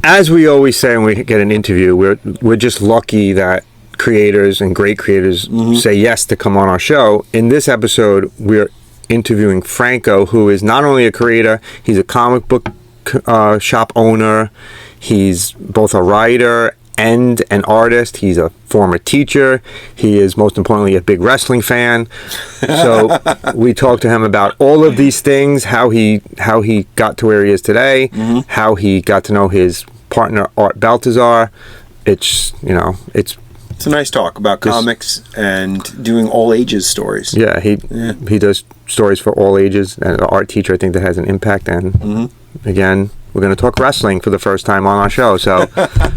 as we always say when we get an interview, we're just lucky that creators and great creators say yes to come on our show. In this episode, we're interviewing Franco, who is not only a creator, he's a comic book shop owner. He's both a writer and an artist. He's a former teacher. He is, most importantly, a big wrestling fan. So we talked to him about all of these things, how he got to where he is today, how he got to know his partner Art Baltazar. It's a nice talk about comics and doing all ages stories. Yeah, he does stories for all ages, and an art teacher, I think, that has an impact. And again, we're going to talk wrestling for the first time on our show. So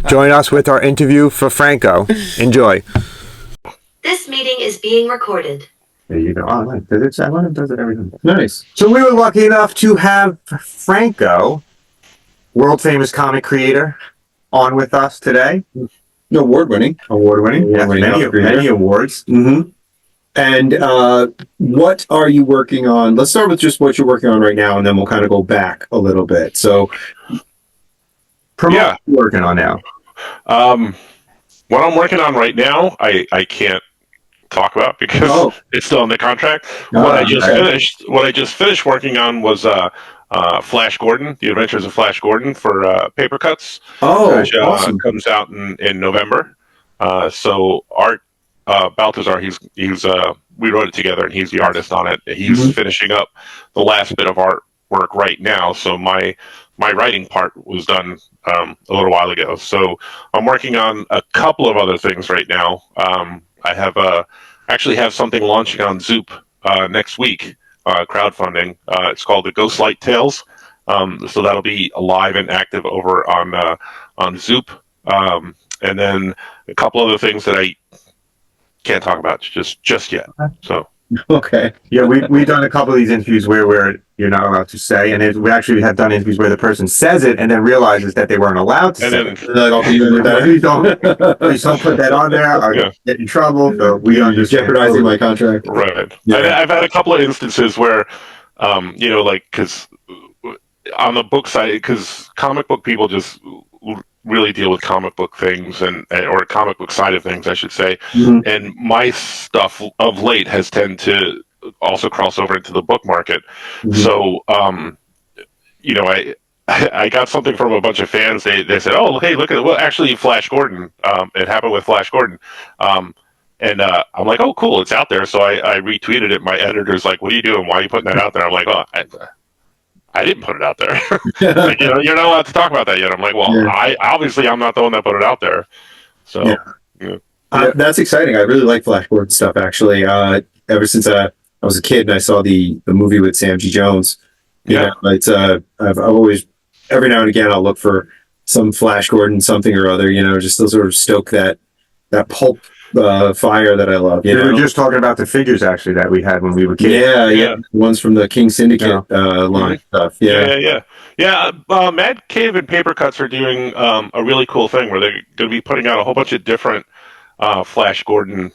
join us with our interview for Franco. Enjoy. This meeting is being recorded. There you go. Oh, nice. Does it everything? Nice. So we were lucky enough to have Franco, world famous comic creator, on with us today. Award-winning. Yeah, many awards. And what are you working on? Let's start with just what you're working on right now, and then we'll kind of go back a little bit. So, what you're working on now? What I'm working on right now, I can't talk about because it's still in the contract. What I just finished working on was Flash Gordon, The Adventures of Flash Gordon for Paper Cuts. Which awesome. Comes out in November. So Art Baltazar, we wrote it together, and he's the artist on it. He's finishing up the last bit of artwork right now. So my writing part was done a little while ago. So I'm working on a couple of other things right now. I actually have something launching on Zoop next week, crowdfunding. It's called the Ghostlight Tales. So that'll be live and active over on Zoop. And then a couple other things that I can't talk about just yet. So okay, yeah, we've done a couple of these interviews where you're not allowed to say, and we actually have done interviews where the person says it and then realizes that they weren't allowed to say it. Please don't put that on there. I'll get in trouble. So we understand. Jeopardizing my contract. Right. Yeah. I've had a couple of instances where, because on the book side, because comic book people just really deal with comic book things or comic book side of things, I should say. And my stuff of late has tended to also cross over into the book market. So, I got something from a bunch of fans. They said, "Oh, hey, look at it." Well, actually, Flash Gordon. It happened with Flash Gordon. And I'm like, "Oh, cool, it's out there." So I retweeted it. My editor's like, "What are you doing? Why are you putting that out there?" I'm like, "Oh, I didn't put it out there." Like, you're not allowed to talk about that yet. I'm like, well, I'm not the one that put it out there. So, that's exciting. I really like Flash Gordon stuff, actually. Ever since I was a kid and I saw the movie with Sam G. Jones, it's I've always, every now and again, I'll look for some Flash Gordon something or other, just to sort of stoke that pulp fire that I love. We were just talking about the figures actually that we had when we were kids. Yeah. Ones from the King Syndicate line stuff. Yeah. Mad Cave and Paper Cuts are doing a really cool thing where they're going to be putting out a whole bunch of different Flash Gordon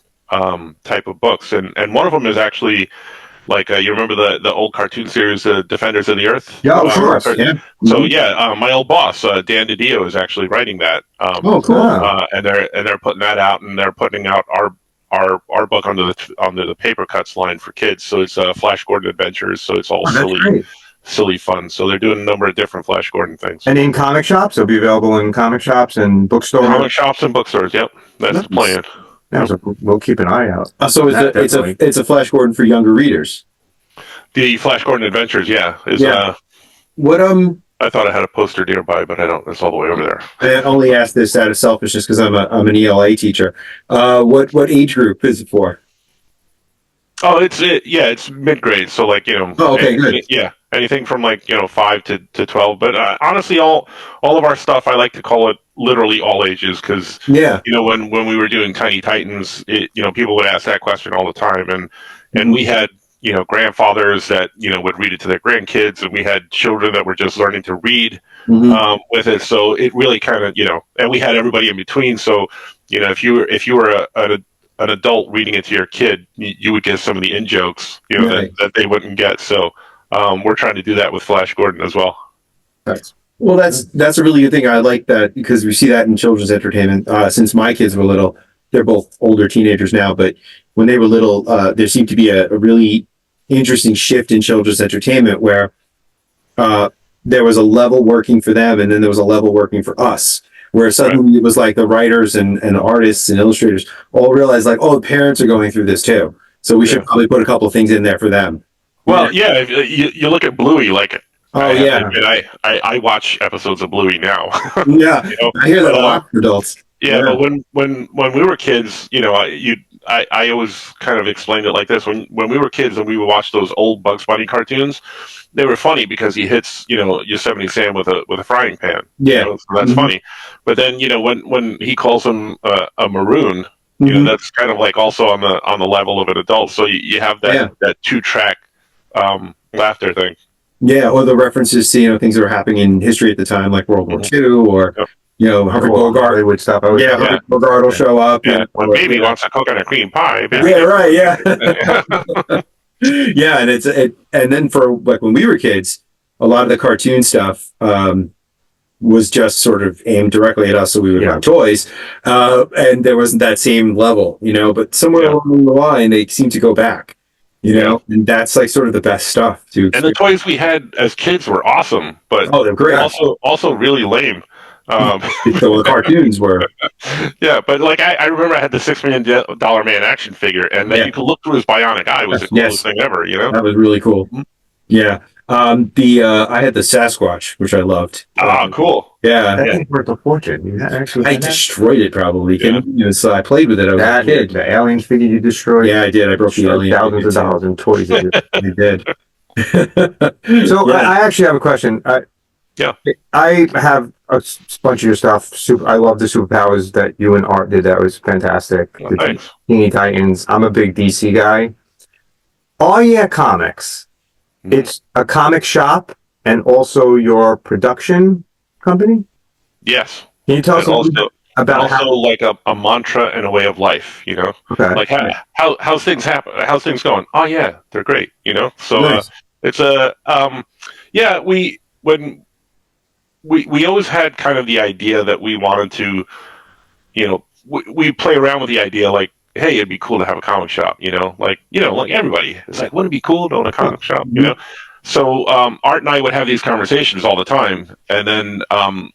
type of books, and one of them is actually like you remember the old cartoon series, Defenders of the Earth? Yeah, of course. So my old boss Dan DiDio is actually writing that. Cool. And they're putting that out, and they're putting out our book under the Paper Cuts line for kids. So it's Flash Gordon Adventures. So it's all silly fun. So they're doing a number of different Flash Gordon things. And in comic shops, it'll be available in comic shops and bookstores. Comic shops and bookstores. Yep, that's the plan. Yeah, so we'll keep an eye out. So it's a Flash Gordon for younger readers. The Flash Gordon Adventures, What I thought I had a poster nearby, but I don't. It's all the way over there. I only asked this out of selfishness because I'm an ELA teacher. What age group is it for? Oh, it's mid grade. So good. Yeah, anything from 5 to 12. But honestly, all of our stuff, I like to call it literally all ages because when we were doing Tiny Titans, people would ask that question all the time, and we had grandfathers that would read it to their grandkids, and we had children that were just learning to read with it. So it really kind of and we had everybody in between. So if you were an adult reading it to your kid, you would get some of the in jokes that they wouldn't get. So we're trying to do that with Flash Gordon as well. Nice. Well, that's a really good thing. I like that because we see that in children's entertainment. Since my kids were little, they're both older teenagers now, but when they were little, there seemed to be a really interesting shift in children's entertainment where uh, there was a level working for them, and then there was a level working for us. Where suddenly it was like the writers and artists and illustrators all realized, like, oh, the parents are going through this too, so we should probably put a couple of things in there for them. Well, yeah, if you look at Bluey, like Oh I have to yeah, admit, I watch episodes of Bluey now. yeah. You know, I hear that but a lot from adults. yeah, but when we were kids, you know, I always kind of explained it like this: when we were kids and we would watch those old Bugs Bunny cartoons, they were funny because he hits, you know, Yosemite Sam with a frying pan. Yeah. You know, so that's funny. But then, you know, when he calls him a maroon, you know, that's kind of like also on the level of an adult. So you have that 2-track laughter thing. Yeah, or the references to, things that were happening in history at the time, like World War II, or Yep. Humphrey Bogart. Hollywood stuff. Humphrey Bogart will show up. Yeah, when baby wants a coconut cream pie. Baby. Yeah, right. Yeah, yeah, and then for like when we were kids, a lot of the cartoon stuff was just sort of aimed directly at us, so we would buy toys, and there wasn't that same level, But somewhere along the line, they seem to go back. And that's like sort of the best stuff too. And the toys we had as kids were awesome, but they're great. Also really lame. The cartoons were. Yeah, but like I remember I had the $6 Million Man action figure, and then you could look through his bionic eye. It was the coolest thing ever, That was really cool. Yeah. I had the Sasquatch, which I loved. Cool. Yeah. That thing's worth a fortune. I destroyed it probably. Yeah. So I played with it. I was a kid. The alien figure you destroyed. Yeah, I did. I broke the alien. Thousands of dollars in toys. I did. So I actually have a question. I have a bunch of your stuff. I love the superpowers that you and Art did. That was fantastic. Thanks. Teeny Titans. I'm a big DC guy. Oh yeah, comics. It's a comic shop and also your production company. Yes. Can you tell us about how like a mantra and a way of life? Okay. Like how's things happen? How's things going? Oh yeah, they're great. So Nice. it's we always had kind of the idea that we wanted to, we play around with the idea like, hey, it'd be cool to have a comic shop, like everybody. It's like, wouldn't it be cool to own a comic shop, So Art and I would have these conversations all the time, and then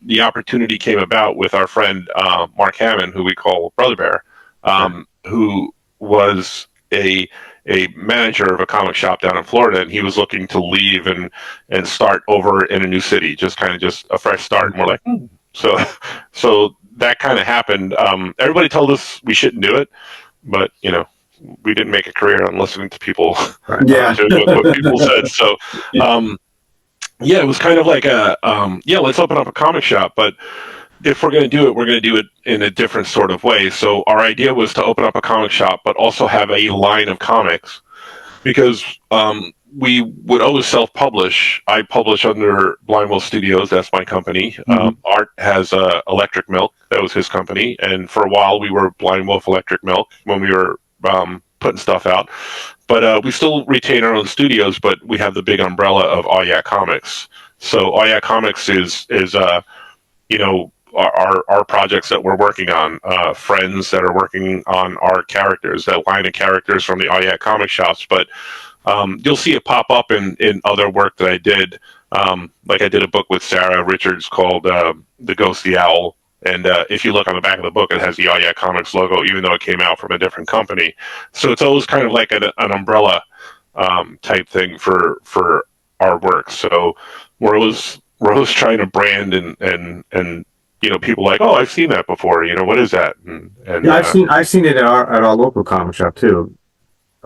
the opportunity came about with our friend Mark Hammond, who we call Brother Bear, who was a manager of a comic shop down in Florida, and he was looking to leave and start over in a new city, just a fresh start. And we're like, so that kind of happened. Everybody told us we shouldn't do it, but we didn't make a career on listening to people. To what people said. So it was kind of like let's open up a comic shop, but if we're going to do it, we're going to do it in a different sort of way. So our idea was to open up a comic shop, but also have a line of comics, because we would always self-publish. I publish under Blind Wolf Studios. That's my company. Art has Electric Milk. That was his company. And for a while, we were Blind Wolf Electric Milk when we were putting stuff out. But we still retain our own studios, but we have the big umbrella of Oh Yeah Comics. So Oh Yeah Comics is our projects that we're working on, friends that are working on our characters, that line of characters from the Oh Yeah comic shops. But you'll see it pop up in other work that I did. Like I did a book with Sarah Richards called The Ghost, the Owl. And if you look on the back of the book, it has the Oh Yeah Comics logo, even though it came out from a different company. So it's always kind of like an umbrella type thing for our work. So we're always trying to brand and people like, oh, I've seen that before. What is that? And I've seen it at our local comic shop too.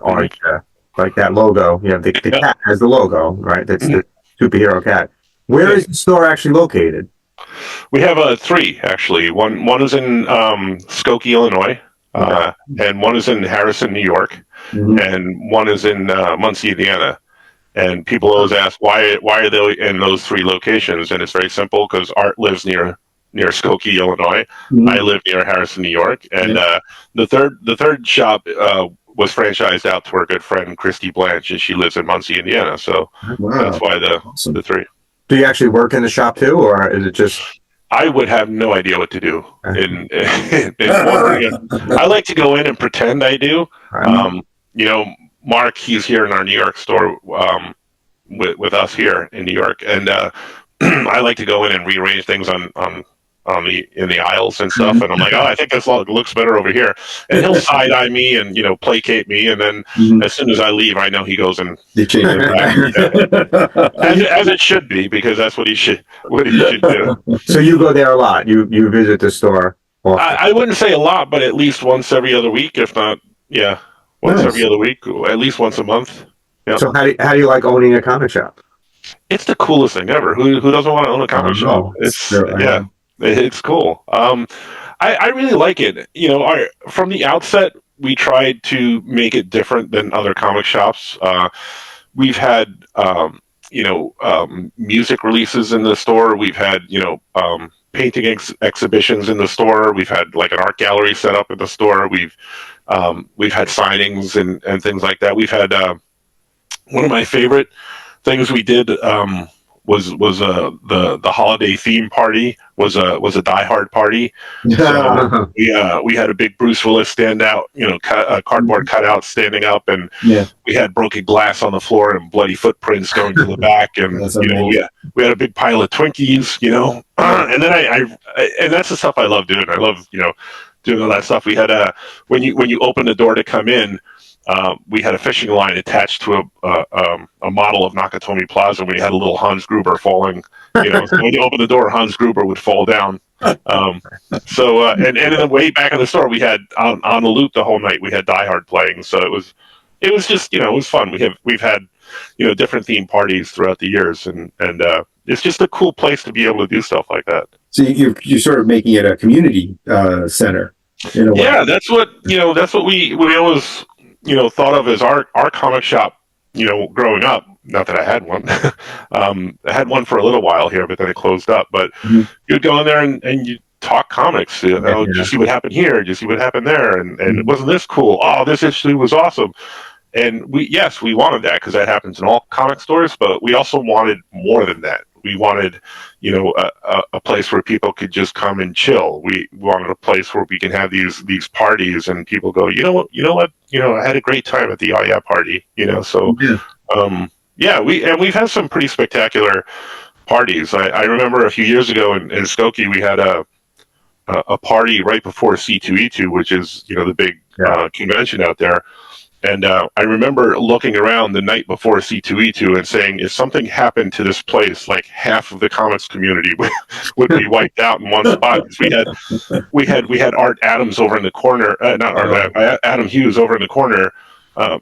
Like that logo. The cat has the logo, right? That's the superhero cat. Where is the store actually located? We have 3 actually. One is in Skokie, Illinois, and one is in Harrison, New York, and one is in Muncie, Indiana. And people always ask why are they in those 3 locations? And it's very simple, because Art lives near Skokie, Illinois. I live near Harrison, New York, and the third shop was franchised out to our good friend Christy Blanche, and she lives in Muncie, Indiana. So that's why the 3. Do you actually work in the shop too, or is it just? I would have no idea what to do in ordering it. I like to go in and pretend I do. You know, Mark, he's here in our New York store with us here in New York, and I like to go in and rearrange things on the in the aisles and stuff. And I'm like, oh, I think this looks better over here. And he'll side eye me and placate me. And then as soon as I leave, I know he goes and You change it back. as it should be, because that's what he should do. So you go there a lot. You visit the store often. I wouldn't say a lot, but at least once every other week, if not, once every other week, at least once a month. Yeah. So how do you like owning a comic shop? It's the coolest thing ever. Who doesn't want to own a comic shop? It's cool. I really like it. From the outset, we tried to make it different than other comic shops. We've had music releases in the store. We've had painting exhibitions in the store. We've had like an art gallery set up in the store. We've had signings and things like that. We've had one of my favorite things we did was the holiday theme party was a Die Hard party. So we had a big Bruce Willis stand out, cardboard cutout standing up, and we had broken glass on the floor and bloody footprints going to the back, and we had a big pile of Twinkies, and then and that's the stuff I love doing. I love doing all that stuff. We had when you open the door to come in. We had a fishing line attached to a model of Nakatomi Plaza. We had a little Hans Gruber falling. So when you open the door, Hans Gruber would fall down. And then way back in the store, we had on the loop the whole night. We had Die Hard playing, so it was just it was fun. We've had different theme parties throughout the years, and it's just a cool place to be able to do stuff like that. So you're sort of making it a community center in a way. Yeah, that's what we always thought of as our comic shop, growing up. Not that I had one. I had one for a little while here, but then it closed up. But you'd go in there and you'd talk comics. Just see what happened here, just see what happened there. And wasn't this cool? Oh, this issue was awesome. And we wanted that because that happens in all comic stores, but we also wanted more than that. We wanted, a place where people could just come and chill. We wanted a place where we can have these parties and people go, you know what, I had a great time at the party, So, we've had some pretty spectacular parties. I remember a few years ago in Skokie, we had a party right before C2E2, which is the big convention out there. And I remember looking around the night before C2E2 and saying, if something happened to this place, like half of the comics community would be wiped out in one spot. We had Art Adams over in the corner, Adam Hughes over in the corner,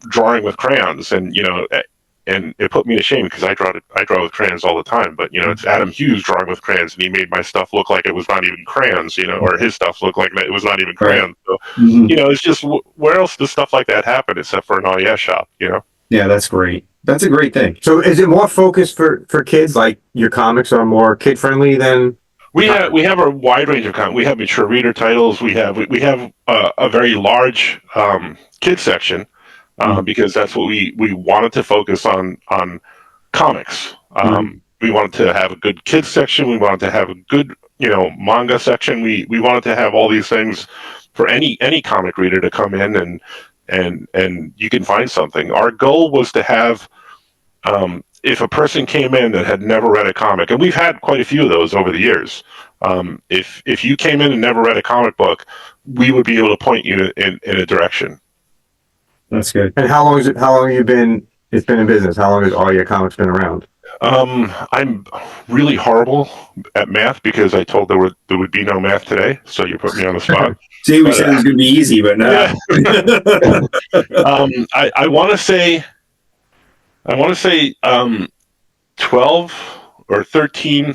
drawing with crayons, and it put me to shame because I draw with crayons all the time. But it's Adam Hughes drawing with crayons, and he made my stuff look like it was not even crayons, or his stuff look like it was not even crayons. So it's just where else does stuff like that happen except for an shop? Yeah, that's great. That's a great thing. So is it more focused for kids? Like your comics are more kid friendly than? We have a wide range of comics. We have mature reader titles. We have a very large kid section. Because that's what we wanted to focus on comics. We wanted to have a good kids section. We wanted to have a good manga section. We wanted to have all these things for any comic reader to come in and you can find something. Our goal was to have if a person came in that had never read a comic, and we've had quite a few of those over the years. If you came in and never read a comic book, we would be able to point you in a direction. That's good. And how long have you been? It's been in business. How long has all your comics been around? I'm really horrible at math because I told there would be no math today. So you put me on the spot. See, we said it was going to be easy, but no. Yeah. I want to say 12 or 13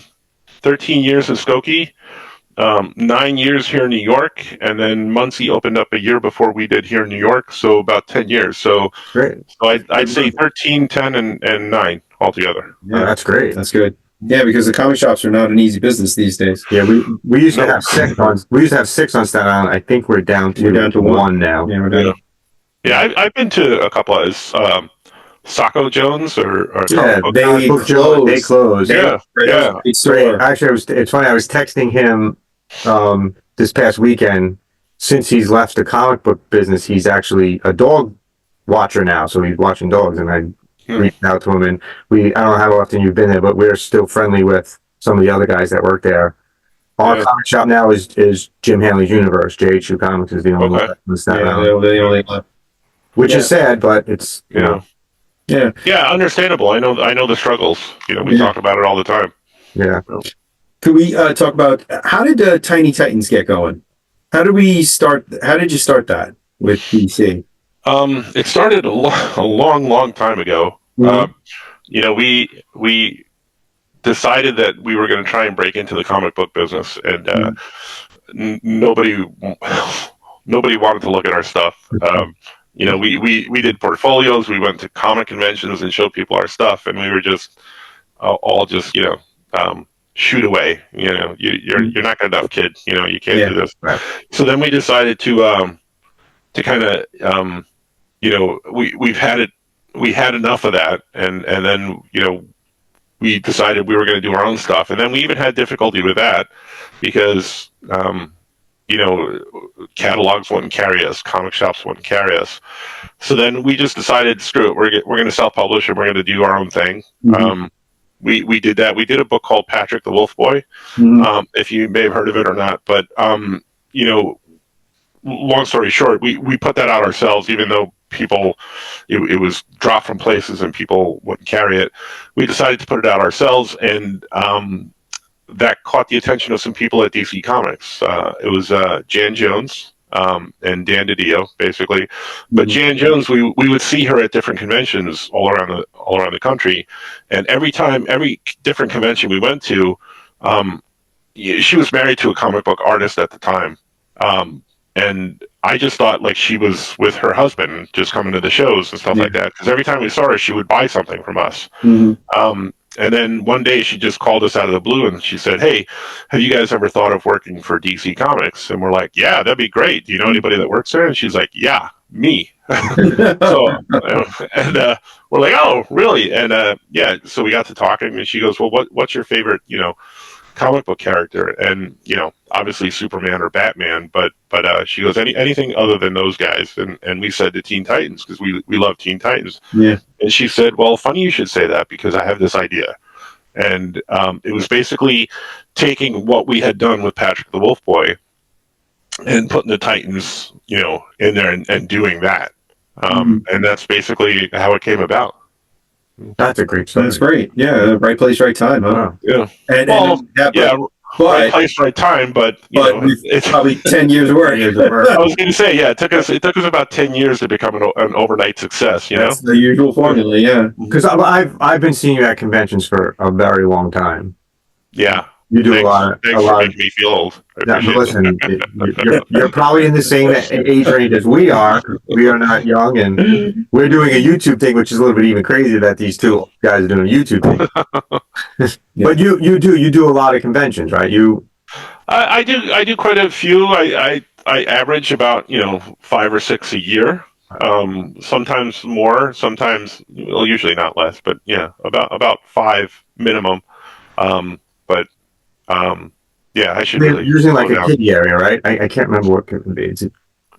years in Skokie. 9 years here in New York, and then Muncie opened up a year before we did here in New York, so about 10 years. So, great. So I'd say 13, 10, and 9 altogether. Yeah, that's great. That's good. Yeah, because the comic shops are not an easy business these days. Yeah, we used to have 6 on. We used to have 6 on Staten Island. I think we're down to 1 now. Yeah, we're down. Yeah, I've been to a couple of Sacco Jones or Yeah, comic book. they Book Joe, they closed. Yeah, Right, yeah. great store. Actually, it's funny. I was texting him this past weekend. Since he's left the comic book business, he's actually a dog watcher now. So he's watching dogs, and I reached out to him, and I don't know how often you've been there, but we're still friendly with some of the other guys that work there. Our Yeah. comic shop now is Jim Hanley's Universe. JHU Comics is the only one Okay. that's that Yeah, now, they're the only one. which Yeah. is sad, but it's you know Yeah. Yeah, understandable. I know the struggles. We Yeah. talk about it all the time. yeah. Could we talk about how did Tiny Titans get going? How did we start? How did you start that with DC? It started a long time ago. Mhm. We decided that we were going to try and break into the comic book business, and nobody wanted to look at our stuff. We did portfolios. We went to comic conventions and showed people our stuff, and we were just all just shoot away. You're not good enough, kid. You can't do this. Right. So then we decided to kind of we had enough of that, and then we decided we were going to do our own stuff, and then we even had difficulty with that because catalogs wouldn't carry us, comic shops wouldn't carry us. So then we just decided, screw it, we're going to self-publish and we're going to do our own thing. Mhm. We did that. We did a book called Patrick the Wolf Boy. Mhm. If you may have heard of it or not, but long story short, we put that out ourselves, even though it was dropped from places and people wouldn't carry it. We decided to put it out ourselves, and that caught the attention of some people at DC Comics. It was Jan Jones and Dan DiDio, basically. But Mhm. Jan Jones, we would see her at different conventions all around the country, and every different convention we went to, she was married to a comic book artist at the time. And I just thought like she was with her husband, just coming to the shows and stuff like that. Because every time we saw her, she would buy something from us. Mhm. And then one day she just called us out of the blue and she said, "Hey, have you guys ever thought of working for DC Comics?" And we're like, "Yeah, that'd be great. Do you know anybody that works there?" And she's like, "Yeah, me." So, and we're like, "Oh, really?" And so we got to talking, and she goes, "Well, what's your favorite, comic book character?" And obviously Superman or Batman, but she goes, anything other than those guys. And we said the Teen Titans because we love Teen Titans. Yeah. And she said, "Well, funny you should say that because I have this idea." And it was basically taking what we had done with Patrick the Wolf Boy and putting the Titans, in there and doing that. And that's basically how it came about. That's a great story. That's great. Yeah, right place, right time, huh? Wow. Yeah. And that, Yeah. but Right place, right time, but it's probably 10 years of work. Years of work. I was going to say, yeah, it took us about 10 years to become an overnight success. That's the usual formula, yeah. Because I've been seeing you at conventions for a very long time. Yeah. You do Thanks a for lot. making me feel old. I Yeah, but appreciate listen, you're probably in the same age range as we are. We are not young, and we're doing a YouTube thing, which is a little bit even crazier that these two guys are doing a YouTube thing. But you do a lot of conventions, right? I do quite a few. I average about 5 or 6 a year. Sometimes more, sometimes usually not less, but yeah, about 5 minimum. Yeah, I should really Usually like slow a down. kiddie area, right? I can't remember what it would be.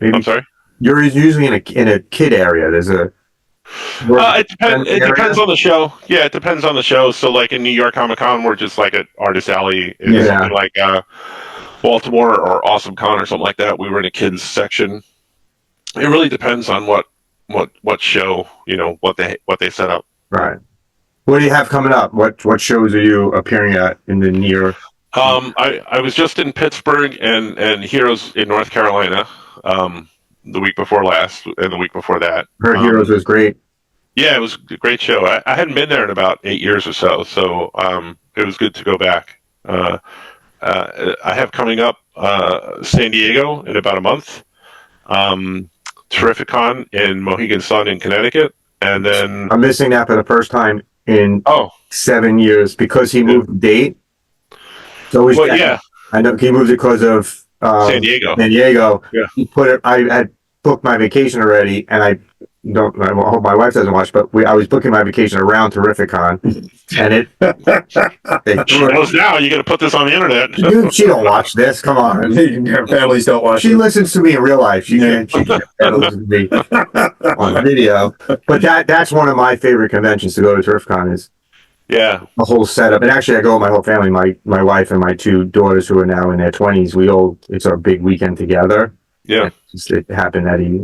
Maybe I'm sorry. you're usually in a kid area. There's a It depends on the show. Yeah, it depends on the show. So, like in New York Comic Con, we're just like at Artist Alley. It's something like Baltimore or Awesome Con or something like that. We were in a kids section. It really depends on what show, what they set up. Right. What do you have coming up? What shows are you appearing at in the near? I was just in Pittsburgh and Heroes in North Carolina the week before last and the week before that. Her Heroes was great. Yeah, it was a great show. I hadn't been there in about 8 years or so it was good to go back. I have coming up San Diego in about a month, Terrificon in Mohegan Sun in Connecticut, and then I'm missing that for the first time in 7 years because he moved the date. So I know he moved it because of San Diego. San Diego. Yeah. He put it. I had booked my vacation already, and I don't. I hope my wife doesn't watch, but I was booking my vacation around Terrificon, and they She threw it. knows now. You got to put this on the internet. She don't watch this. Come on. Families don't watch She it. listens to me in real life. She can't listen to me on video. But that's one of my favorite conventions to go to. Terrificon is Yeah. the whole setup. And actually, I go with my whole family. My wife and my 2 daughters who are now in their 20s. It's our big weekend together. Yeah. It happened that he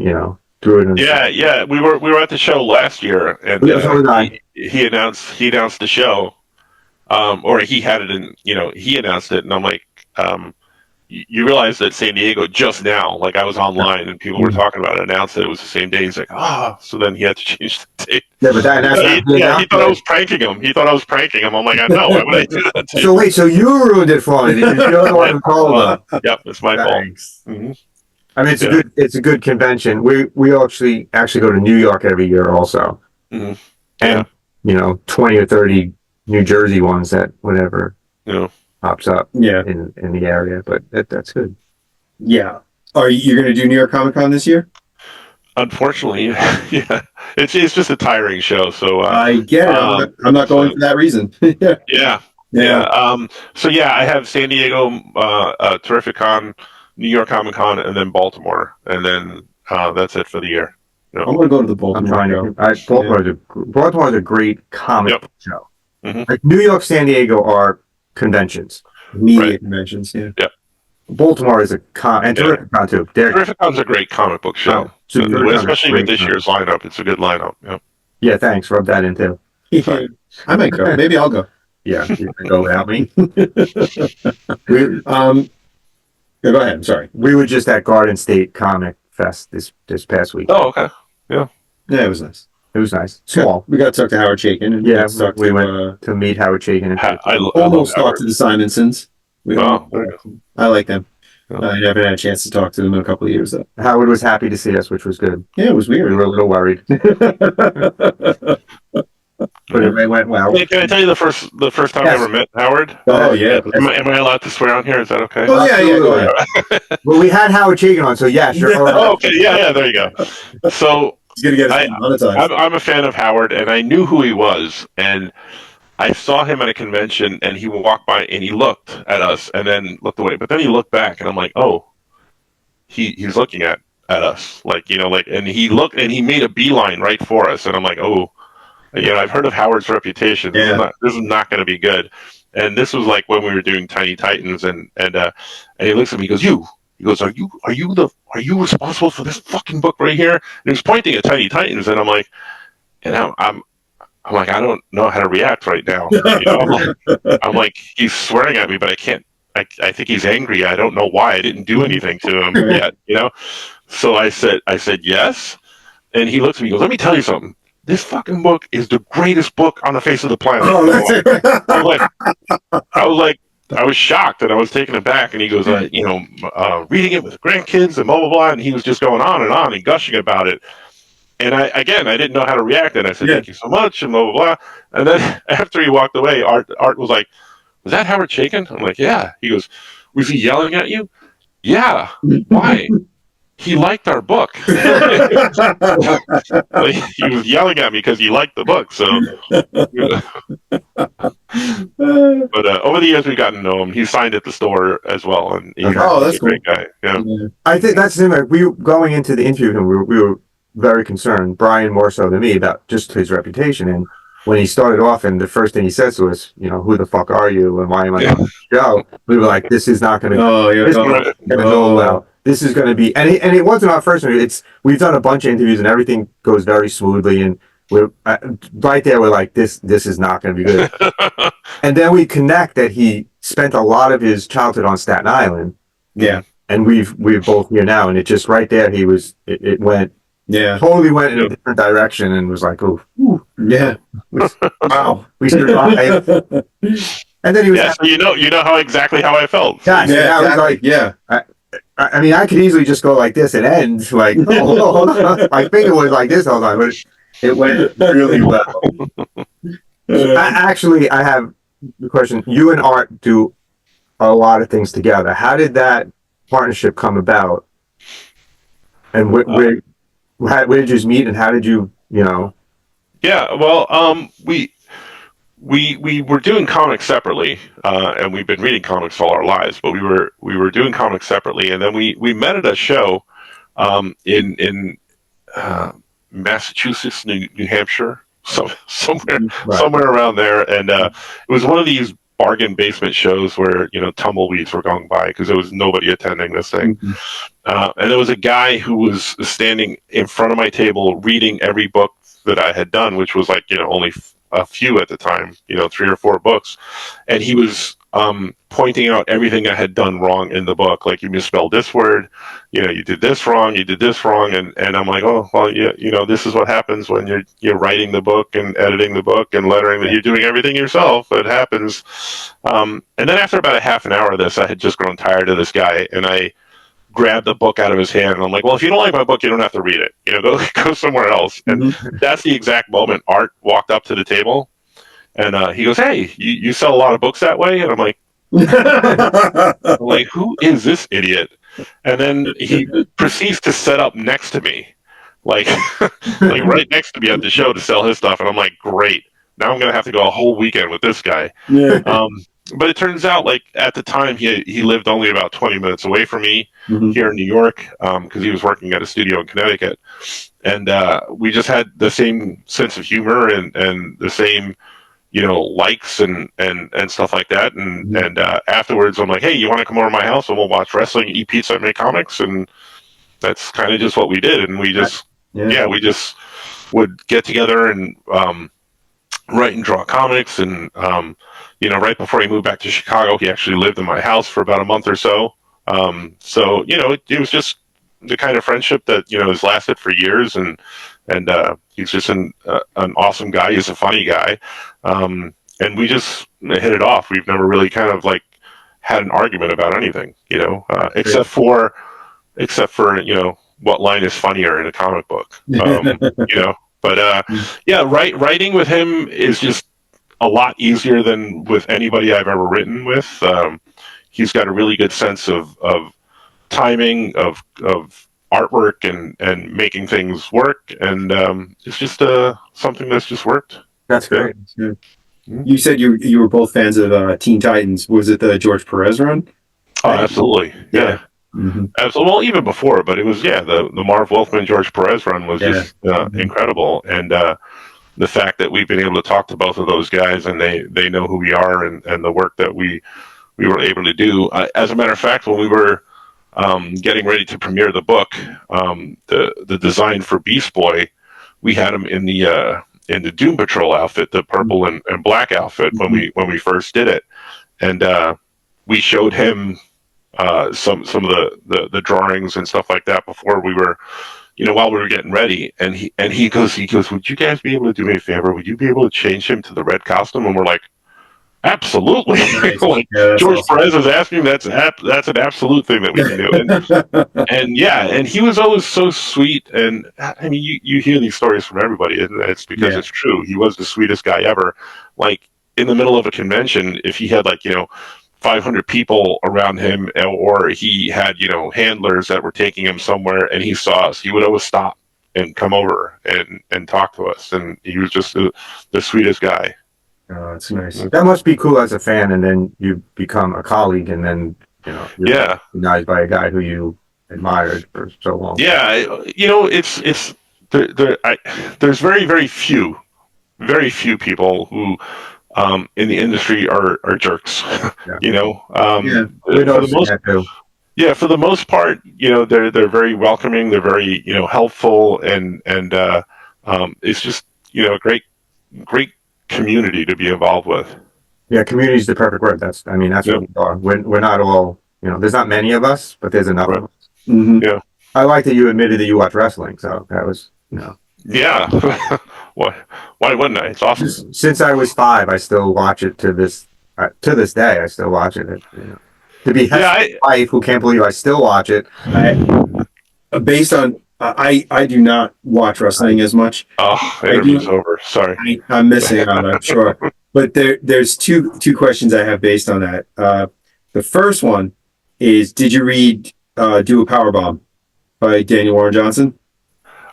threw it in. Yeah. We were at the show last year, and he announced the show, or he had it in. He announced it, and I'm like, you realize that San Diego just now, like I was online and people were talking about it, announced that it was the same day. He's like, so then he had to change the date. Yeah, but he thought I was pranking him. I'm like, I know. Why would I do that to you? So wait, so you ruined it for me because you're the one who told them. Yep, it's my fault. Mm-hmm. I mean, it's a good convention. We actually go to New York every year also, and 20 or 30 New Jersey ones that whenever pops up in the area, but that's good. Yeah. Are you going to do New York Comic Con this year? Unfortunately, yeah. It's just a tiring show. So I get it. I'm not going for that reason. Yeah. So I have San Diego, Terrificon, New York Comic Con, and then Baltimore, and then that's it for the year. I'm going to go to the Baltimore. Baltimore's a great comic book show. Mm-hmm. Like New York, San Diego are conventions, media conventions. Yeah. Yep. Baltimore is and Terrificon too. Terrificon's a great comic book show, especially with this year's lineup. It's a good lineup. Yeah. Yeah. Thanks. Rub that in too. I might go. Maybe I'll go. Yeah, you can go without me. Go ahead. I'm sorry. We were just at Garden State Comic Fest this past week. Oh, okay. Yeah. Yeah, it was nice. It was nice. Small. We got to talk to Howard Chaykin. And we went to meet Howard Chaykin. I almost talked to the Simonsons. I like them. Oh. I never had a chance to talk to them in a couple of years, though. Howard was happy to see us, which was good. Yeah, it was weird. We were a little worried. But it went well. Hey, can I tell you the first time I ever met Howard? Oh, yeah. Am I allowed to swear on here? Is that okay? Oh, yeah, go ahead. Well, we had Howard Chaykin on, so yeah, sure. Oh, okay, yeah, there you go. So he's gonna get monetized. I'm a fan of Howard, and I knew who he was, and I saw him at a convention, and he walked by, and he looked at us, and then looked away, but then he looked back, and I'm like, oh, he's looking at us, and he looked, and he made a beeline right for us, and I'm like, oh. I've heard of Howard's reputation. Yeah. This is not going to be good. And this was like when we were doing Tiny Titans, and he looks at me. He goes, are you responsible for this fucking book right here? And he was pointing at Tiny Titans, and I'm like, I'm like, I don't know how to react right now. I'm like, he's swearing at me, but I can't. I think he's angry. I don't know why. I didn't do anything to him yet. So I said yes, and he looks at me. He goes, let me tell you something. This fucking book is the greatest book on the face of the planet. I was shocked and I was taken aback. And he goes, reading it with grandkids and blah, blah, blah. And he was just going on and gushing about it. And I didn't know how to react. And I said, thank you so much and blah, blah, blah. And then after he walked away, Art was like, was that Howard Chaykin? I'm like, yeah. He goes, was he yelling at you? Yeah. Why? He liked our book. He was yelling at me because he liked the book. So, but over the years we've gotten to know him. He signed at the store as well, and he's that's a great guy. Yeah. I think that's the thing. We going into the interview with him, we were very concerned. Brian more so than me about just his reputation. And when he started off, and the first thing he says to us, who the fuck are you, and why am I on the show? We were like, this is not going to go well. This is going to be, and it wasn't our first interview. We've done a bunch of interviews and everything goes very smoothly. And we're right there. We're like, this is not going to be good. And then we connect that he spent a lot of his childhood on Staten Island. Yeah. And we're both here now. And it just right there, it went, totally went in a different direction and was like, oh, yeah. Wow. We survived. And then he was, so you know how I felt. I mean, I could easily just go like this and end like, hold on. My finger was like this all the time, but it went really well. I have a question. You and Art do a lot of things together. How did that partnership come about? And where did you meet, and how did you, Yeah, well, we were doing comics separately, and we've been reading comics all our lives. But we were doing comics separately, and then we met at a show in uh, Massachusetts, New Hampshire, Right. somewhere around there, and it was one of these bargain basement shows where tumbleweeds were going by because there was nobody attending this thing. Mhm. And there was a guy who was standing in front of my table reading every book that I had done, which was like, only a few at the time, 3 or 4 books. And he was pointing out everything I had done wrong in the book. Like, you misspelled this word, you did this wrong, you did this wrong. And I'm like, oh, well, yeah, this is what happens when you're writing the book and editing the book and lettering that you're doing everything yourself. It happens. And then after about a half an hour of this, I had just grown tired of this guy, and I grabbed the book out of his hand, and I'm like, well, if you don't like my book, you don't have to read it. Go somewhere else. And that's the exact moment Art walked up to the table, and he goes, hey, you sell a lot of books that way? And I'm like, who is this idiot? And then he proceeds to set up next to me, like, like right next to me at the show to sell his stuff. And I'm like, great. Now I'm going to have to go a whole weekend with this guy. Yeah. But it turns out, like, at the time, he lived only about 20 minutes away from me Mhm. here in New York, because he was working at a studio in Connecticut. And we just had the same sense of humor and the same, likes and stuff like that. And afterwards, I'm like, hey, you want to come over to my house and we'll watch wrestling, eat pizza, and make comics? And that's kind of just what we did. And we just, we just would get together and write and draw comics. And right before he moved back to Chicago, he actually lived in my house for about a month or so. So it was just the kind of friendship that has lasted for years. And he's just an awesome guy. He's a funny guy, and we just hit it off. We've never really kind of like had an argument about anything, except for what line is funnier in a comic book, But writing with him is just a lot easier than with anybody I've ever written with. He's got a really good sense of timing, of artwork, and making things work, and it's just something that's just worked. That's great. Yeah. You said you were both fans of Teen Titans. Was it the George Perez run? Oh, absolutely. Yeah. Mm-hmm. Absolutely. Well, even before, but it was the Marv Wolfman George Perez run was just incredible, and the fact that we've been able to talk to both of those guys, and they know who we are, and the work that we were able to do. As a matter of fact, when we were getting ready to premiere the book, the design for Beast Boy, we had him in the Doom Patrol outfit, the purple and black outfit, when we first did it, and we showed him some of the drawings and stuff like that before we were, while we were getting ready, and he goes, would you guys be able to do me a favor? Would you be able to change him to the red costume? And we're like, absolutely. Nice. Like, George Perez is asking, that's an absolute thing that we can do. And he was always so sweet. And I mean, you hear these stories from everybody, and it's because it's true. He was the sweetest guy ever. Like, in the middle of a convention, if he had 500 people around him, or he had handlers that were taking him somewhere, and he saw us, he would always stop and come over and talk to us. And he was just the sweetest guy. Oh, that's nice. That must be cool as a fan, and then you become a colleague, and then you're recognized by a guy who you admired for so long. Yeah, it's there's very few people who in the industry are jerks. Yeah. For the most part, they're very welcoming. They're very helpful, and it's just a great community to be involved with. Yeah, community is the perfect word. That's what we are. We're not all, there's not many of us, but there's enough of us. Mm-hmm. Yeah. I like that you admitted that you watch wrestling, so that was, Yeah. Why wouldn't I? It's awesome. Since I was 5, I still watch it to this day. I still watch it. To be my wife, who can't believe I still watch it. Based on, I do not watch wrestling as much. Oh, interview's over. Sorry. I'm missing out, I'm sure. But there's two questions I have based on that. The first one is, did you read Do a Powerbomb by Daniel Warren Johnson?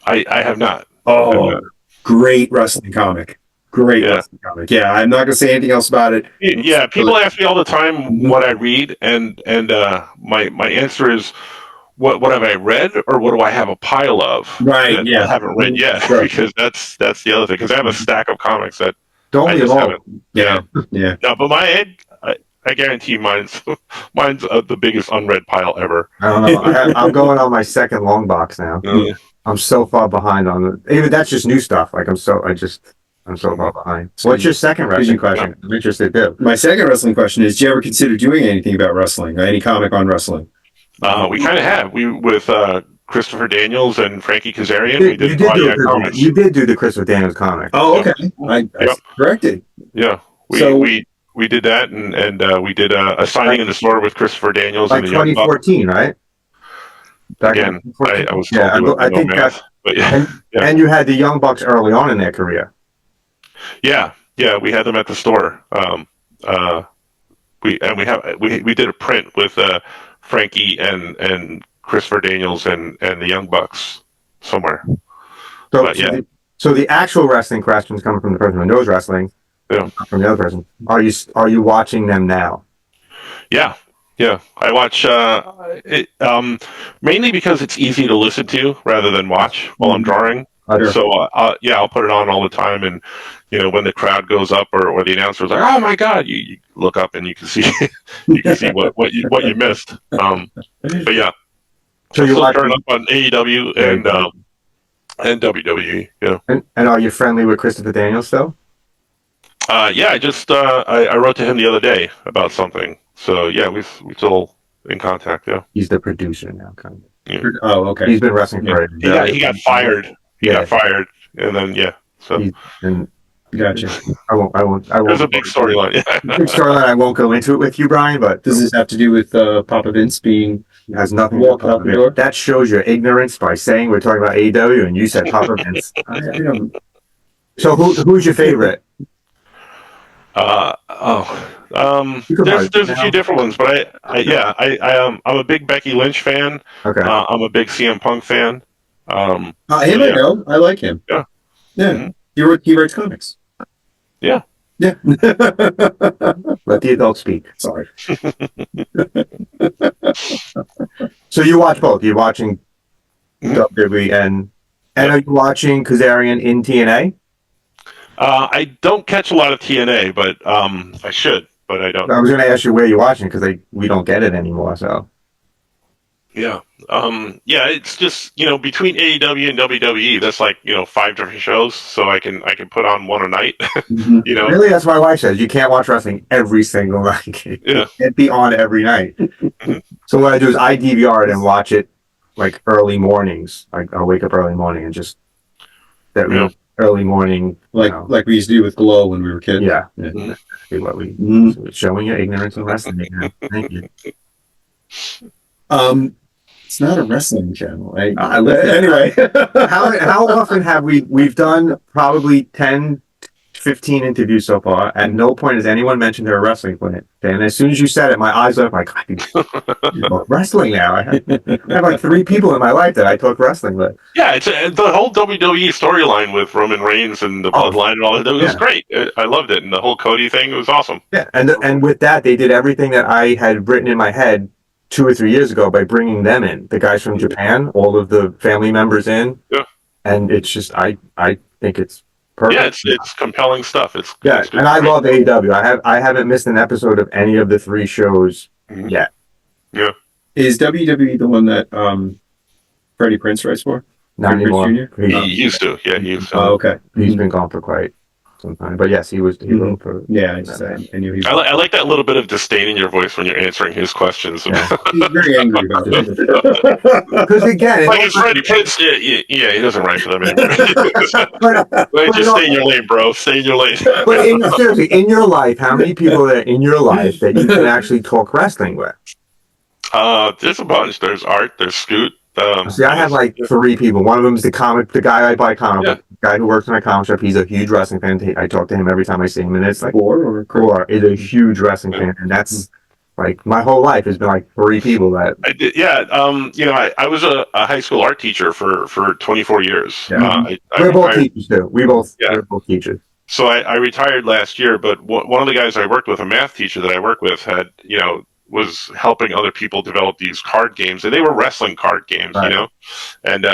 I have not. Oh, great wrestling comic. Great Yeah. wrestling comic. Yeah, I'm not gonna say anything else about it. Yeah, people ask me all the time Mhm. what I read, and my answer is, what have I read, or what do I have a pile of Right. that Yeah. I haven't read yet? Sure. Because that's the other thing. Because I have a stack of comics that Don't I we just all? haven't. Yeah. Yeah. No, but I guarantee mine's the biggest unread pile ever. I don't know. I'm going on my second long box now. Yeah. I'm so far behind on the. Even that's just new stuff. Like I'm so far behind. What's your second wrestling question? I'm interested too. My second wrestling question is: did you ever consider doing anything about wrestling? Any comic on wrestling? We kind of have with Christopher Daniels and Frankie Kazarian. You We did did do Zodiac comics. you did do the Christopher Daniels comic. Oh, okay. I Yep. corrected. Yeah, So- we did that, and we did a signing in the store with Christopher Daniels Like and the Young Bucks. 2014, right? Back in Again, 2014. I was told Yeah, to I no think math, but yeah, and, yeah. and you had the Young Bucks early on in their career. Yeah, we had them at the store. We did a print with Frankie and Christopher Daniels and the Young Bucks somewhere. So, But yeah. So the actual wrestling questions coming from the person who knows wrestling, Yeah. not from the other person. Are you watching them now? Yeah, I watch it mainly because it's easy to listen to rather than watch while I'm drawing. Sure. So I'll put it on all the time, and when the crowd goes up or the announcer's like, "Oh my God," you look up and you can see what you missed. But yeah, So you're still watching, turn up on AEW and WWE. Yeah. and are you friendly with Christopher Daniels still? Yeah, I just I wrote to him the other day about something. So yeah, we still in contact. Yeah. He's the producer now, kind of. Oh, okay. He's been wrestling for He got fired. He got fired, and then yeah. So and Gotcha. I won't. there's a big storyline. Yeah. Big storyline. I won't go into it with you, Brian. But Does this have to do with Papa Vince being it has nothing to do walking out with the it. door? That shows your ignorance by saying we're talking about AEW and you said Papa Vince. I don't. So who's your favorite? There's a few different ones, but I'm a big Becky Lynch fan. Okay. I'm a big CM Punk fan. Him, yeah. I know. I like him. Yeah. Yeah. Mhm. He writes comics. Yeah. Yeah. Let the adults speak. Sorry. So you watch both. You're watching WWE and are you watching Kazarian in TNA? I don't catch a lot of TNA, but I should, but I don't. I was going to ask you where you're watching because we don't get it anymore. So Yeah. It's just, between AEW and WWE, that's like, 5 different shows, so I can put on one a night. really, that's what my wife says. You can't watch wrestling every single night. Yeah. It can't be on every night. So what I do is I DVR it and watch it like early mornings. Like I'll wake up early morning and just early morning, like we used to do with Glow when we were kids. Yeah. Yeah. See what we showing your ignorance in wrestling. Thank you. It's not a wrestling channel. Anyway, how often have we've done probably 10, 15 interviews so far. At no point has anyone mentioned they're a wrestling fan. And as soon as you said it, my eyes lit up like, I can talk wrestling now. I have like 3 people in my life that I talk wrestling with. Yeah, it's the whole WWE storyline with Roman Reigns and the Bloodline and all that. It was great. I loved it, and the whole Cody thing was awesome. Yeah, and with that, they did everything that I had written in my head 2 or 3 years ago by bringing them in, the guys from Japan, all of the family members in. Yeah, and it's just I think it's perfect. Yeah, it's compelling stuff. It's and I love AEW. I haven't missed an episode of any of the 3 shows yet. Yeah, is WWE the one that Freddie Prinze writes for? Not anymore. He used to. Yeah, he used to. Oh, okay. He's been gone for quite some time, but yes, he wrote for. Yeah, I knew he was. I like that little bit of disdain in your voice when you're answering his questions. Yeah. He's very angry about it. Because again, like it's Freddie Prinze. Yeah, he doesn't write for them anymore. Just stay in your lane, bro. Stay in your lane. But seriously, in your life, how many people are in your life that you can actually talk wrestling with? There's a bunch. There's Art. There's Scoot. See, I have like 3 people. One of them is the guy I buy comic book, the guy who works in my comic shop. He's a huge wrestling fan. I talk to him every time I see him, and it's like, Core is a huge wrestling fan, and Like my whole life has been like 3 people that. I did, yeah. I was a high school art teacher for 24 years. Yeah. I We're both retired. teachers too. Yeah. We're both teachers. So I retired last year, but one of the guys I worked with, a math teacher that I work with, was helping other people develop these card games, and they were wrestling card games, Right. and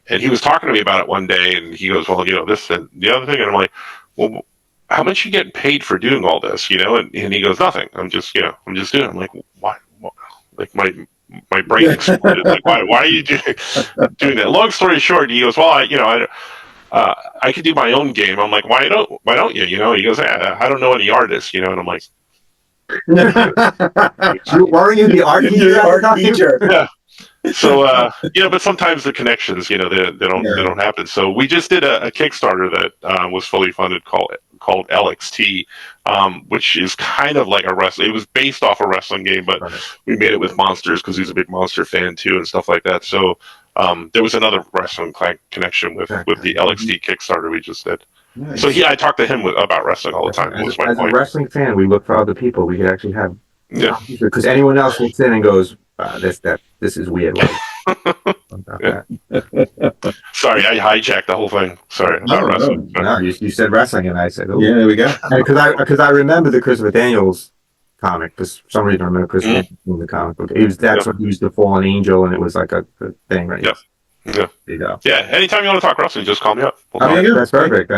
and he was talking to me about it one day, and he goes, well, this and the other thing, and I'm like, well, how much you getting paid for doing all this, and he goes, nothing. I'm just doing it. I'm like, why? Like my brain exploded. Like, why are you doing that? Long story short, he goes, well, I could do my own game. I'm like, why don't you? He goes, I don't know any artists, and I'm like, Weren't you the art teacher? Art teacher. yeah. So but sometimes the connections, they don't happen. So we just did a Kickstarter that was fully funded called LXT, which is kind of like a wrestling. It was based off a wrestling game, but we made it with monsters because he's a big monster fan too and stuff like that. So there was another wrestling connection with the LXT Kickstarter we just did. Nice. So I talked to him about wrestling all the time. As a wrestling fan, we look for other people we could actually have. Yeah. Because anyone else looks in and goes, this is weird. Like, Yeah. Sorry, I hijacked the whole thing. Sorry about wrestling. No, you said wrestling, and I said, oh. Yeah, there we go. Because I remember the Christopher Daniels comic. Because for some reason I remember Christopher Daniels in the comic book. That's when he was the fallen angel, and it was like a thing, right? Yeah. Yeah. There you go. Yeah. Anytime you want to talk wrestling, just call me up. That's perfect.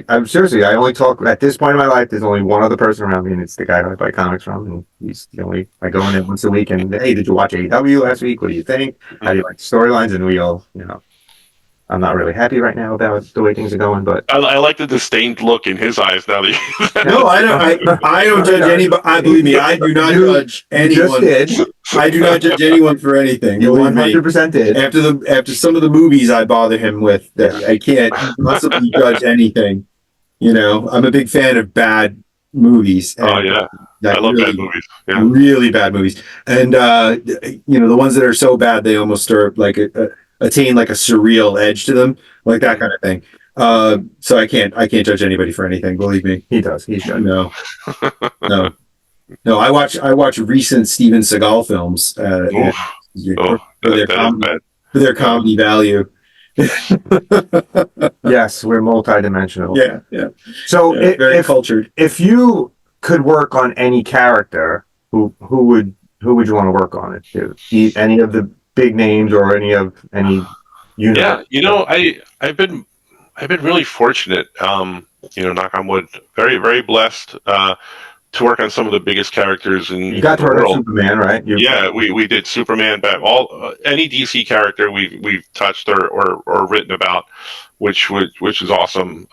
I'm seriously, I only talk at this point in my life. There's only one other person around me, and it's the guy I buy comics from. And he's the only. I go in there once a week, and hey, did you watch AEW last week? What do you think? How do you like the storylines? And we all, I'm not really happy right now about the way things are going, but I like the disdained look in his eyes now that No, I don't. I don't judge anybody. Believe me, I do not judge anyone. just did. I do not judge anyone for anything. You Believe me. 100% did. After some of the movies I bother him with, that I can't possibly judge anything. I'm a big fan of bad movies. Oh yeah, I love bad movies. Yeah, really bad movies, and the ones that are so bad they almost are like attain like a surreal edge to them, like that kind of thing. So I can't judge anybody for anything. Believe me, He does. He's good. no. I watch recent Steven Seagal films for their comedy value. Yes, we're multidimensional. Yeah. So Very cultured. if you could work on any character, who would you want to work on it? Any of the big names or any universe? Yeah, I've been really fortunate. Knock on wood, very very blessed to work on some of the biggest characters in You got to the work on world. Superman, right? Yeah, we did Superman, any DC character we've touched or written about, which is awesome.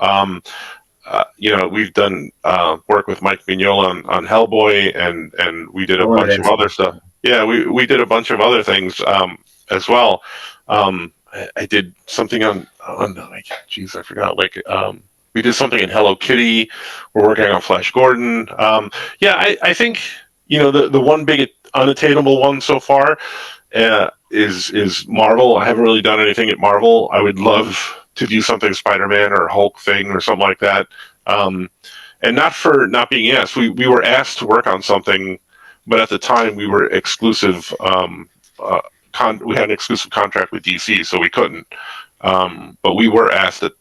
We've done work with Mike Mignola on Hellboy, and we did a bunch of other stuff. Yeah, we did a bunch of other things as well. I did something on geez, I forgot. We did something in Hello Kitty. We're working on Flash Gordon. I think the one big unattainable one so far is Marvel. I haven't really done anything at Marvel. I would love to do something Spider-Man or Hulk thing or something like that. And not for not being asked. We were asked to work on something, but at the time we were exclusive. We had an exclusive contract with DC, so we couldn't. But we were asked at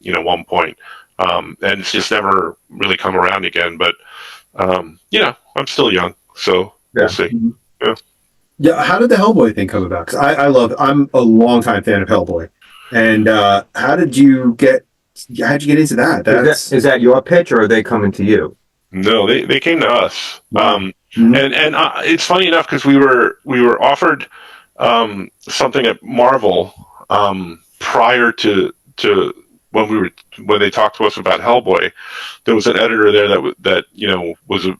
one point, and it's just never really come around again. But I'm still young, so we'll see. Yeah. How did the Hellboy thing come about? Because I'm a longtime fan of Hellboy, and how did you get into that? Is that your pitch, or are they coming to you? No, they came to us. Mhm. And it's funny enough because we were offered something at Marvel prior to when they talked to us about Hellboy. There was an editor there that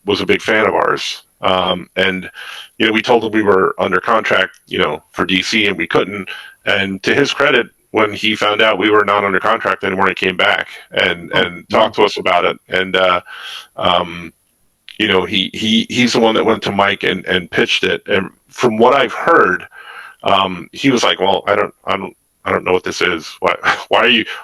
was a big fan of ours, and we told him we were under contract for DC and we couldn't. And to his credit, when he found out we were not under contract anymore, he came back and talked to us about it. And he's the one that went to Mike and pitched it. And from what I've heard, he was like, "Well, I don't know what this is. Why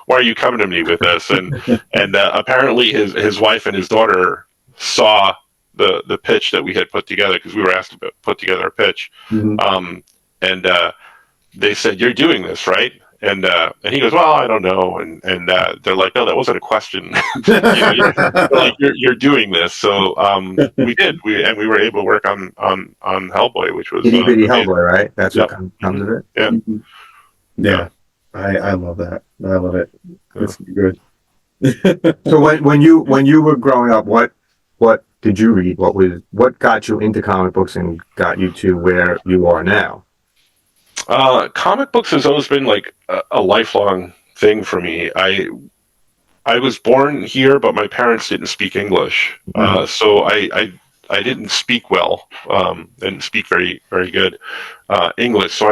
are you coming to me with this?" And apparently his wife and his daughter saw the pitch that we had put together, because we were asked to put together a pitch. And they said, "You're doing this, right?" And he goes, "Well, I don't know." And they're like, "No, that wasn't a question." They're like, "You're doing this." So we did. We were able to work on Hellboy, which was Itty bitty Hellboy, right? That's what comes of it. Yeah. Yeah. I love that. I love it. That's good. So when you were growing up, what did you read? What got you into comic books and got you to where you are now? Comic books has always been like a lifelong thing for me. I was born here, but my parents didn't speak English, so I didn't speak well, didn't speak very very good English. So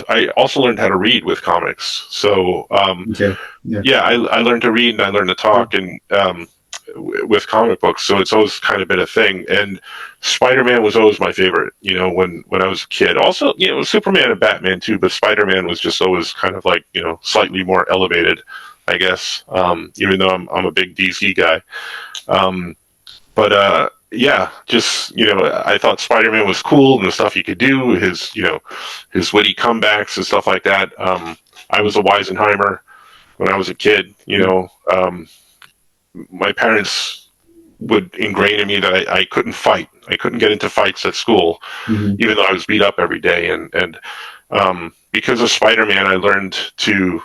I also learned how to read with comics. So I learned to read and I learned to talk and with comic books. So it's always kind of been a thing. And Spider-Man was always my favorite. When I was a kid. Also, Superman and Batman too, but Spider-Man was just always kind of like slightly more elevated, I guess, even though I'm a big DC guy. But I thought Spider-Man was cool and the stuff he could do, his witty comebacks and stuff like that. I was a Weisenheimer when I was a kid. My parents would ingrain in me that I couldn't fight. I couldn't get into fights at school, even though I was beat up every day. And because of Spider-Man, I learned to,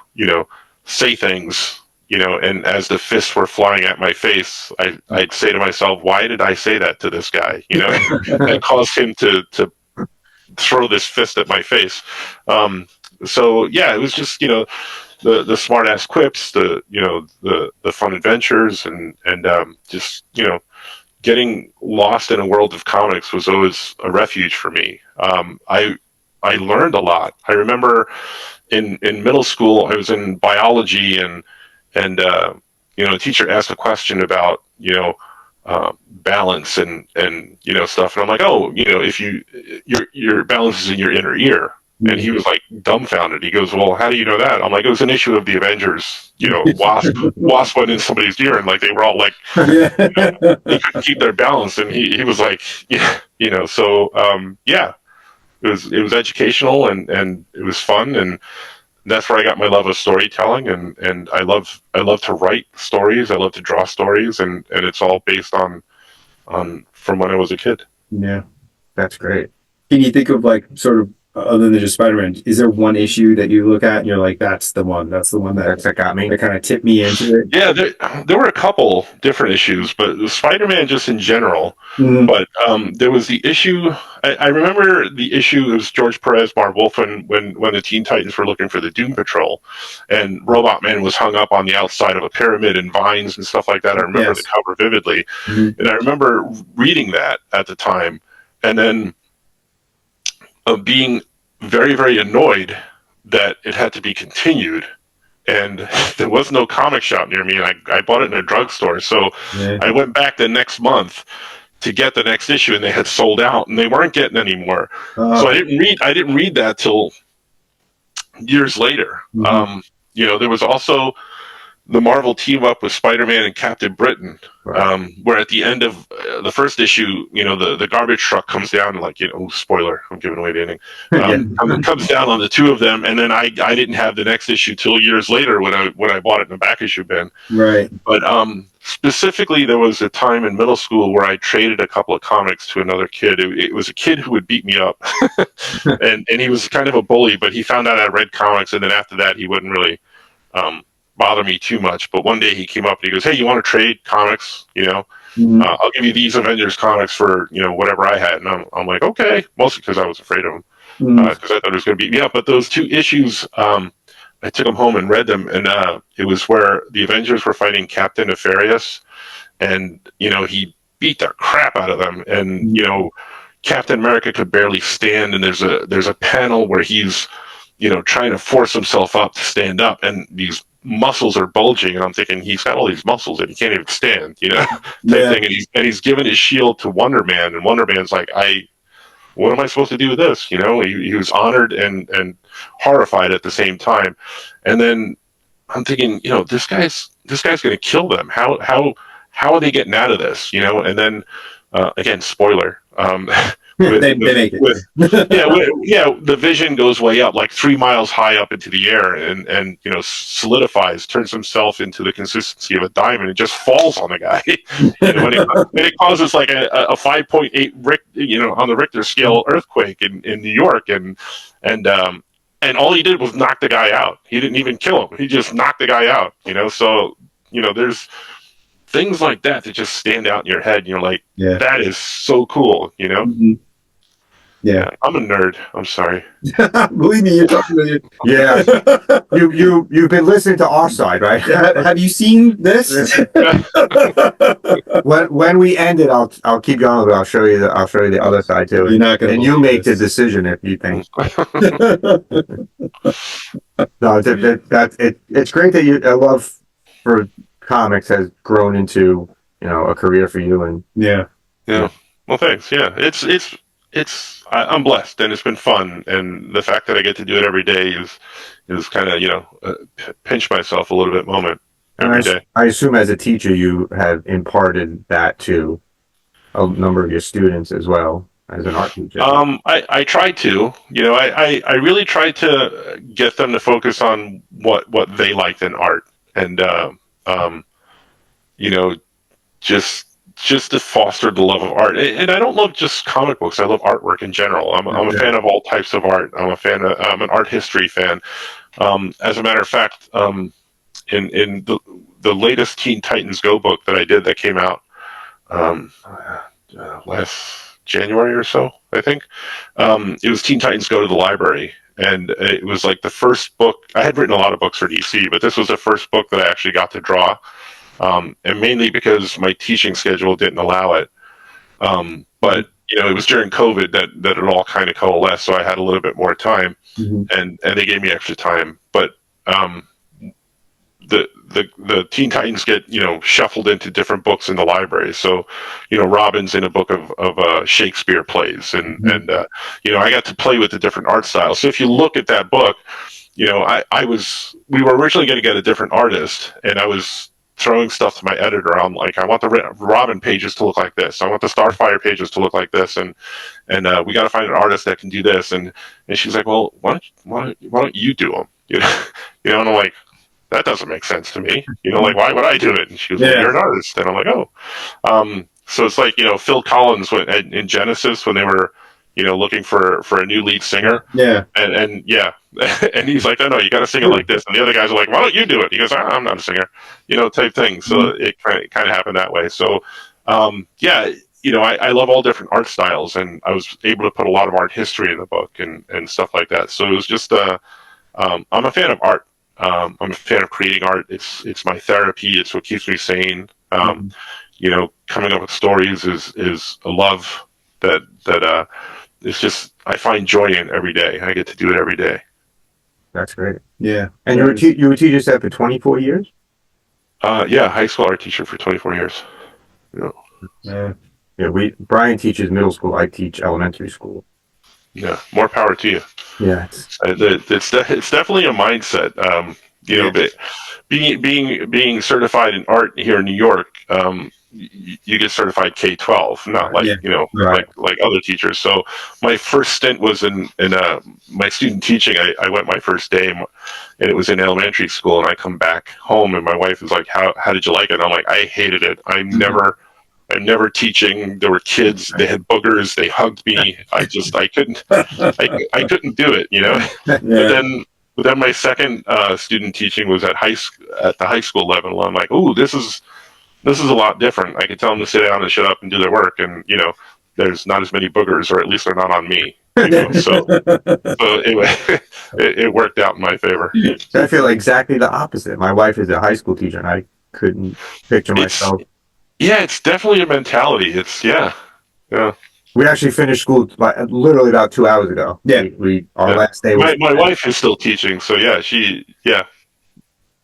say things, and as the fists were flying at my face, I'd say to myself, why did I say that to this guy? That caused him to throw this fist at my face. It was just, the smart ass quips, the fun adventures, and just getting lost in a world of comics was always a refuge for me. I learned a lot. I remember in middle school I was in biology and a teacher asked a question about balance and stuff, and I'm like, oh, if your balance is in your inner ear. And he was like dumbfounded. He goes, "Well, how do you know that?" I'm like, "It was an issue of the Avengers. Wasp went in somebody's ear, and like they were all like, they couldn't keep their balance." And he was like, "Yeah, So it was educational and it was fun, and that's where I got my love of storytelling. And I love to write stories. I love to draw stories, and it's all based on from when I was a kid. Yeah, That's great. can you think of like sort of other than just Spider-Man, is there one issue that you look at and you're like, that's the one that got me. That kind of tipped me into it? Yeah, there were a couple different issues, but Spider-Man just in general. But there was the issue. I remember the issue. It was George Perez, Marv Wolfman when the Teen Titans were looking for the Doom Patrol, and Robot Man was hung up on the outside of a pyramid and vines and stuff like that. I remember the cover vividly, and I remember reading that at the time, and then of being very, very annoyed that it had to be continued. And there was no comic shop near me, and I bought it in a drugstore. So I went back the next month to get the next issue, and they had sold out, and they weren't getting any more. So I didn't read that till years later. There was also the Marvel team up with Spider-Man and Captain Britain, where at the end of the first issue, the garbage truck comes down, like, spoiler, I'm giving away the ending, comes down on the two of them, and then I didn't have the next issue till years later when I bought it in the back issue bin. Right. But specifically, there was a time in middle school where I traded a couple of comics to another kid. It was a kid who would beat me up, and he was kind of a bully, but he found out I read comics, and then after that, he wouldn't really bother me too much. But one day he came up and he goes, "Hey, you want to trade comics? I'll give you these Avengers comics for whatever I had." And I'm like, okay, mostly because I was afraid of him, because I thought it was going to beat me up. But those two issues, I took them home and read them, and it was where the Avengers were fighting Captain Nefarious, and he beat the crap out of them, and Captain America could barely stand, and there's a panel where he's trying to force himself up to stand up, and these muscles are bulging, and I'm thinking, he's got all these muscles and he can't even stand, type thing. And he's given his shield to Wonder Man, and Wonder Man's like, what am I supposed to do with this? He was honored and horrified at the same time. And then I'm thinking, this guy's going to kill them. How are they getting out of this? And then again, spoiler. They make it. The vision goes way up, like 3 miles high up into the air, and solidifies, turns himself into the consistency of a diamond, and just falls on the guy. And it causes like a 5.8 on the Richter scale earthquake in New York, and all he did was knock the guy out. He didn't even kill him. He just knocked the guy out. So there's things like that just stand out in your head, and you're like, that is so cool. Mm-hmm. Yeah, I'm a nerd. I'm sorry. Believe me, you're talking to you. Yeah, you've been listening to our side, right? Have you seen this? when we end it, I'll keep going, but I'll show you the other side too. You're not gonna and you believe make this. the decision if you think. No, it's great that a love for comics has grown into a career for you, and Yeah. Well, thanks. Yeah, I'm blessed, and it's been fun, and the fact that I get to do it every day is kind of pinch myself a little bit moment every day. I assume as a teacher you have imparted that to a number of your students as well as an art teacher. I try to, I really try to get them to focus on what they liked in art, and just to foster the love of art. And I don't love just comic books. I love artwork in general. I'm a fan of all types of art. I'm an art history fan. As a matter of fact, in the latest Teen Titans Go book that I did that came out last January or so, I think, it was Teen Titans Go to the Library. And it was like the first book. I had written a lot of books for DC, but this was the first book that I actually got to draw. And mainly because my teaching schedule didn't allow it. But it was during COVID that it all kind of coalesced, so I had a little bit more time, and they gave me extra time. But the Teen Titans get shuffled into different books in the library. So Robin's in a book of Shakespeare plays, and I got to play with the different art styles. So if you look at that book, we were originally going to get a different artist, and I was throwing stuff to my editor. I'm like, I want the Robin pages to look like this. I want the Starfire pages to look like this, and we got to find an artist that can do this. And she's like, well, why don't you do them? And I'm like, that doesn't make sense to me. Like, why would I do it? And she was like, you're an artist. And I'm like, oh. So it's like Phil Collins in Genesis when they were looking for a new lead singer. Yeah. And and he's like, no, you got to sing it like this. And the other guys are like, why don't you do it? He goes, I'm not a singer, type thing. So it kind of happened that way. So, I love all different art styles, and I was able to put a lot of art history in the book and stuff like that. So it was just, I'm a fan of art. I'm a fan of creating art. It's my therapy. It's what keeps me sane. Coming up with stories is a love that it's just, I find joy in every day. I get to do it every day. That's great. Yeah. And you were teaching that for 24 years? High school art teacher for 24 years. Yeah. Brian teaches middle school. I teach elementary school. Yeah, more power to you. Yeah, it's definitely a mindset. But being certified in art here in New York, you get certified K-12, not like like other teachers. So my first stint was in my student teaching. I went my first day, and it was in elementary school. And I come back home, and my wife is like, "How did you like it?" And I'm like, "I hated it. I'm never teaching. There were kids. They had boogers. They hugged me. I couldn't. I couldn't do it. But then my second student teaching was at the high school level. And I'm like, "Ooh, this is a lot different. I can tell them to sit down and shut up and do their work, and there's not as many boogers, or at least they're not on me." So it worked out in my favor. I feel exactly the opposite. My wife is a high school teacher, and I couldn't picture myself. Yeah, it's definitely a mentality. It's yeah. We actually finished school literally about 2 hours ago. Yeah, our last day was. My wife is still teaching, so today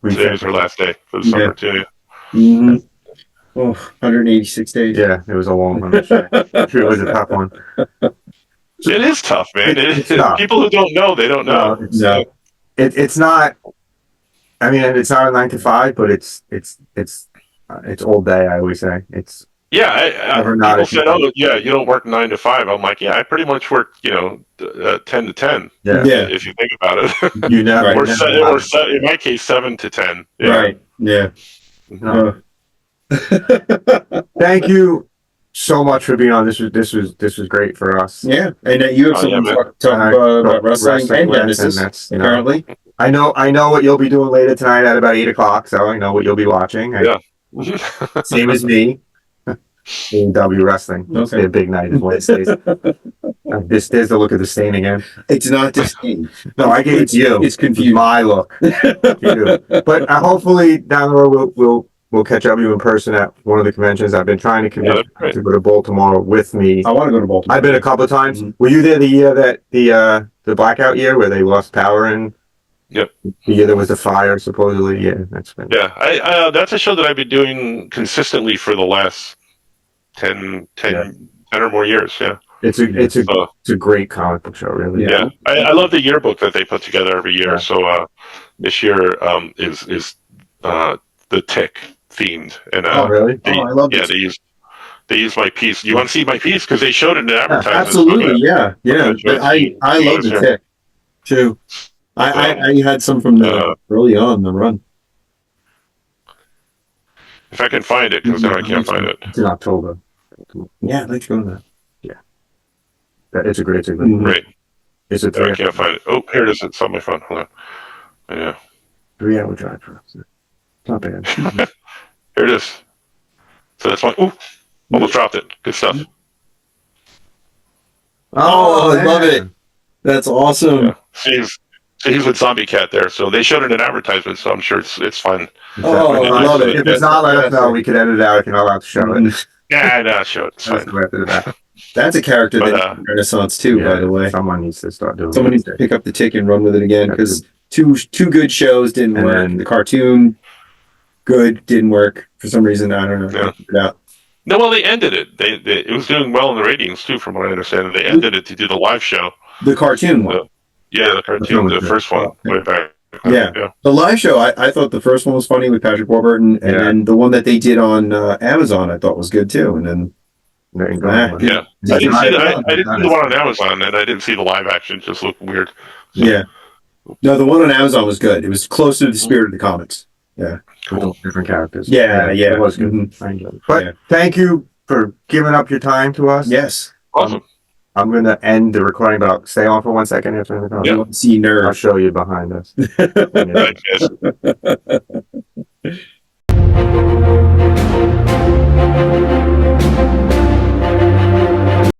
was her last day for the summer too. Yeah. Mm-hmm. Oh, 186 days. Yeah, it was a long one. It was a tough one. It is tough, man. It's tough. People who don't know, they don't know. It's not. I mean, it's not a 9 to 5, but it's all day. I always say it's Never not people at said, "Oh, yeah, you don't work 9 to 5." I'm like, "Yeah, I pretty much work, 10 to 10." Yeah. Yeah. If you think about it, You never, Right. or never se- not. or se- in my case, 7 to 10. Yeah. Right. Yeah. No. Thank you so much for being on. This was great for us. Yeah. And you have Oh, yeah, something man. to talk about wrestling and with, Genesis, that's, apparently. I know what you'll be doing later tonight at about 8 o'clock. So I know what you'll be watching. Yeah. Same as me. AEW wrestling. It's Okay. a big night. It's Wednesdays. There's the look of the stain again. It's not distinct. No, I gave it to you. It's confusing. My look. But hopefully down the road we'll catch up with you in person at one of the conventions. I've been trying to convince you to go to Baltimore with me. I want to go to Baltimore. I've been a couple of times. Mhm. Were you there the year that the blackout year where they lost power and Yep. the year there was a fire supposedly? Yeah, that's been. Yeah, that's a show that I've been doing consistently for the last 10 or more years. Yeah. It's a great comic book show, really. Yeah, I love the yearbook that they put together every year. Yeah. So this year is the Tick themed, and Oh, really? I love yeah, this. they use my piece. You want to see my piece because they showed it in the advertisement. Absolutely. Yeah. Yeah. Okay, But I love the yeah. Tick too. I had some from the early on the run. If I can find it, because now I can't find it. It's in October. Yeah, let's go to that. It's a great. Mhm. Right, It's a I can't find it. Oh, here it is. It's on my phone. Hold on. Yeah, 3-hour drive for us. It's not bad. here it is. So that's one. Ooh, almost dropped it. Good stuff. Oh, I love it. That's awesome. Yeah. So he's with Zombie Cat there. So they showed it in an advertisement. So I'm sure it's fun. Oh, I love it. If it's not, let us know. We can edit it out if you're not allowed to show it. Yeah, no, show it. It's That's fine. the way to do that. That's a character But, that Renaissance too, by the way. Someone needs to start doing Someone needs to pick up the Tick and run with it again because two good shows didn't And work. then- The cartoon, good, didn't work for some reason. I don't know. Yeah. I figured it out. No, well, they ended it. It was doing well in the ratings too, from what I understand. They ended it to do the live show. The cartoon one. Yeah, the cartoon, the first one, way back. Yeah. The live show, I thought the first one was funny with Patrick Warburton, and then the one that they did on Amazon I thought was good too. And then There you go. Yeah. I didn't see the one on Amazon, and I didn't see the live action. It just looked weird. yeah. No, the one on Amazon was good. It was closer to the spirit of the comics. Yeah. Cool. Different characters. Yeah, yeah. It was good. Mhm. I enjoyed it. But Yeah. thank you for giving up your time to us. Yes. Awesome. I'm going to end the recording, but I'll stay on for 1 second after the recording. You want to see I'll nerds. show you behind us. Right, yes.